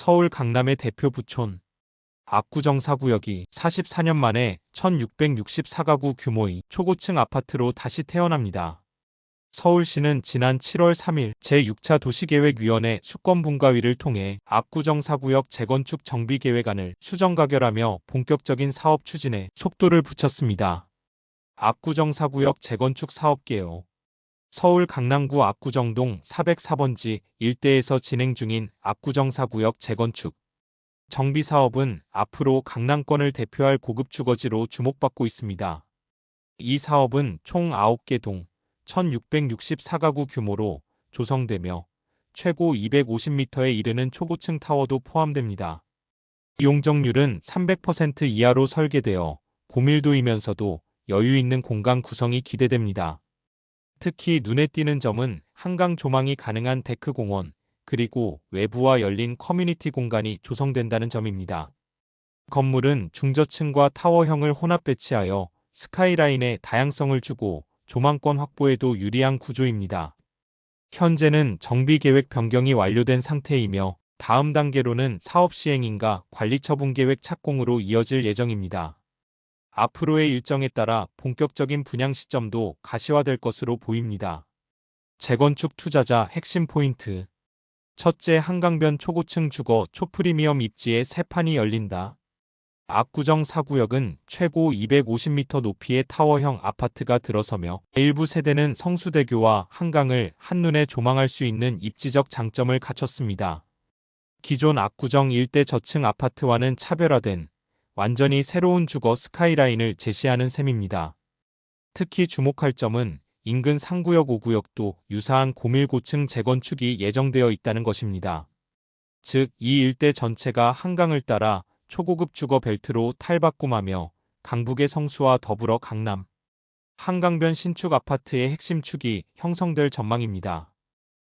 서울 강남의 대표 부촌 압구정 4구역이 44년 만에 1664가구 규모의 초고층 아파트로 다시 태어납니다. 서울시는 지난 7월 3일 제6차 도시계획위원회 수권분과위를 통해 압구정 4구역 재건축 정비계획안을 수정가결하며 본격적인 사업 추진에 속도를 붙였습니다. 압구정 4구역 재건축 사업 개요. 서울 강남구 압구정동 404번지 일대에서 진행 중인 압구정 4구역 재건축 정비 사업은 앞으로 강남권을 대표할 고급 주거지로 주목받고 있습니다. 이 사업은 총 9개 동 1664가구 규모로 조성되며 최고 250m에 이르는 초고층 타워도 포함됩니다. 용적률은 300% 이하로 설계되어 고밀도이면서도 여유 있는 공간 구성이 기대됩니다. 특히 눈에 띄는 점은 한강 조망이 가능한 데크 공원, 그리고 외부와 열린 커뮤니티 공간이 조성된다는 점입니다. 건물은 중저층과 타워형을 혼합 배치하여 스카이라인에 다양성을 주고 조망권 확보에도 유리한 구조입니다. 현재는 정비계획 변경이 완료된 상태이며 다음 단계로는 사업 시행인가 관리처분계획 착공으로 이어질 예정입니다. 앞으로의 일정에 따라 본격적인 분양 시점도 가시화될 것으로 보입니다. 재건축 투자자 핵심 포인트. 첫째, 한강변 초고층 주거 초프리미엄 입지에 새 판이 열린다. 압구정 4구역은 최고 250m 높이의 타워형 아파트가 들어서며 일부 세대는 성수대교와 한강을 한눈에 조망할 수 있는 입지적 장점을 갖췄습니다. 기존 압구정 일대 저층 아파트와는 차별화된 완전히 새로운 주거 스카이라인을 제시하는 셈입니다. 특히 주목할 점은 인근 상구역 5구역도 유사한 고밀고층 재건축이 예정되어 있다는 것입니다. 즉, 이 일대 전체가 한강을 따라 초고급 주거 벨트로 탈바꿈하며 강북의 성수와 더불어 강남, 한강변 신축 아파트의 핵심 축이 형성될 전망입니다.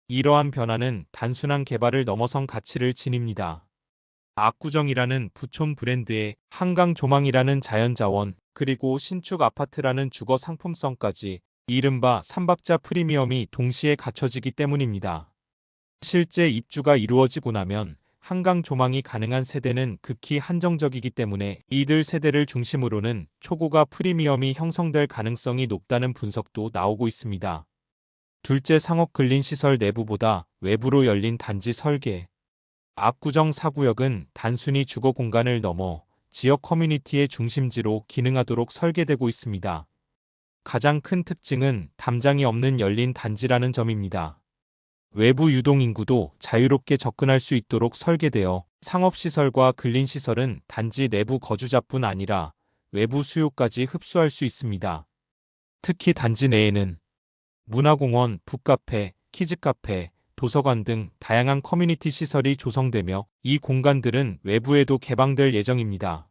이러한 변화는 단순한 개발을 넘어선 가치를 지닙니다. 압구정이라는 부촌 브랜드에 한강 조망이라는 자연자원, 그리고 신축 아파트라는 주거 상품성까지 이른바 3박자 프리미엄이 동시에 갖춰지기 때문입니다. 실제 입주가 이루어지고 나면 한강 조망이 가능한 세대는 극히 한정적이기 때문에 이들 세대를 중심으로는 초고가 프리미엄이 형성될 가능성이 높다는 분석도 나오고 있습니다. 둘째, 상업 근린시설 내부보다 외부로 열린 단지 설계. 압구정 4구역은 단순히 주거 공간을 넘어 지역 커뮤니티의 중심지로 기능하도록 설계되고 있습니다. 가장 큰 특징은 담장이 없는 열린 단지라는 점입니다. 외부 유동인구도 자유롭게 접근할 수 있도록 설계되어 상업시설과 근린시설은 단지 내부 거주자뿐 아니라 외부 수요까지 흡수할 수 있습니다. 특히 단지 내에는 문화공원, 북카페, 키즈카페, 도서관 등 다양한 커뮤니티 시설이 조성되며 이 공간들은 외부에도 개방될 예정입니다.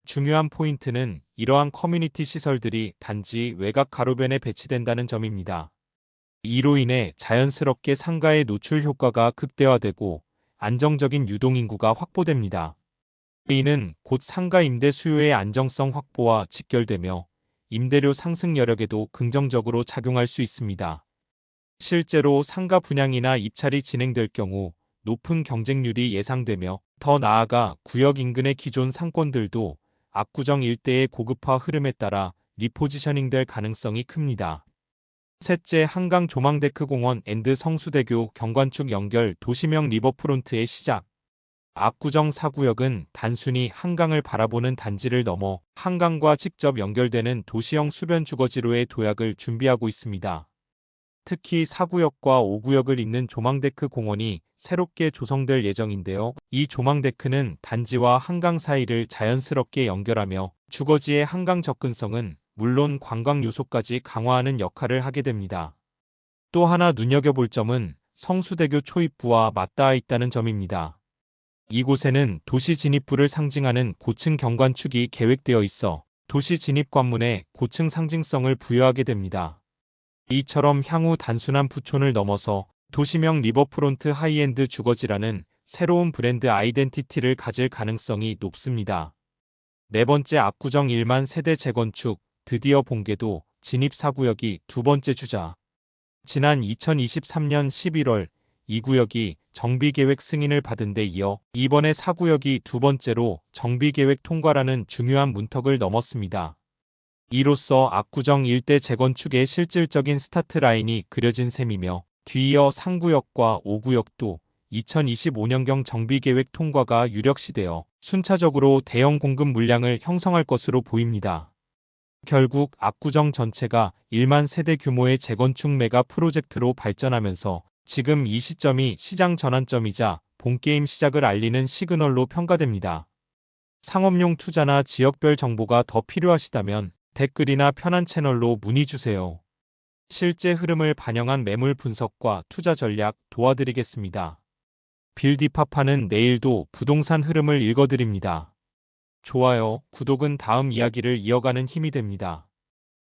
중요한 포인트는 이러한 커뮤니티 시설들이 단지 외곽 가로변에 배치된다는 점입니다. 이로 인해 자연스럽게 상가의 노출 효과가 극대화되고 안정적인 유동인구가 확보됩니다. 이는 곧 상가 임대 수요의 안정성 확보와 직결되며 임대료 상승 여력에도 긍정적으로 작용할 수 있습니다. 실제로 상가 분양이나 입찰이 진행될 경우 높은 경쟁률이 예상되며 더 나아가 구역 인근의 기존 상권들도 압구정 일대의 고급화 흐름에 따라 리포지셔닝될 가능성이 큽니다. 셋째, 한강 조망데크 공원 앤드 성수대교 경관축 연결 도시명 리버프론트의 시작. 압구정 4구역은 단순히 한강을 바라보는 단지를 넘어 한강과 직접 연결되는 도시형 수변 주거지로의 도약을 준비하고 있습니다. 특히 4구역과 5구역을 잇는 조망데크 공원이 새롭게 조성될 예정인데요. 이 조망데크는 단지와 한강 사이를 자연스럽게 연결하며 주거지의 한강 접근성은 물론 관광 요소까지 강화하는 역할을 하게 됩니다. 또 하나 눈여겨볼 점은 성수대교 초입부와 맞닿아 있다는 점입니다. 이곳에는 도시 진입부를 상징하는 고층 경관축이 계획되어 있어 도시 진입 관문에 고층 상징성을 부여하게 됩니다. 이처럼 향후 단순한 부촌을 넘어서 도시명 리버프론트 하이엔드 주거지라는 새로운 브랜드 아이덴티티를 가질 가능성이 높습니다. 네 번째, 압구정 1만 세대 재건축, 드디어 본궤도 진입 4구역이 두 번째 주자. 지난 2023년 11월 2구역이 정비계획 승인을 받은 데 이어 이번에 4구역이 두 번째로 정비계획 통과라는 중요한 문턱을 넘었습니다. 이로써 압구정 일대 재건축의 실질적인 스타트 라인이 그려진 셈이며 뒤이어 상구역과 5구역도 2025년경 정비계획 통과가 유력시되어 순차적으로 대형 공급 물량을 형성할 것으로 보입니다. 결국 압구정 전체가 1만 세대 규모의 재건축 메가 프로젝트로 발전하면서 지금 이 시점이 시장 전환점이자 본게임 시작을 알리는 시그널로 평가됩니다. 상업용 투자나 지역별 정보가 더 필요하시다면 댓글이나 편한 채널로 문의 주세요. 실제 흐름을 반영한 매물 분석과 투자 전략 도와드리겠습니다. 빌디파파는 내일도 부동산 흐름을 읽어드립니다. 좋아요, 구독은 다음 이야기를 이어가는 힘이 됩니다.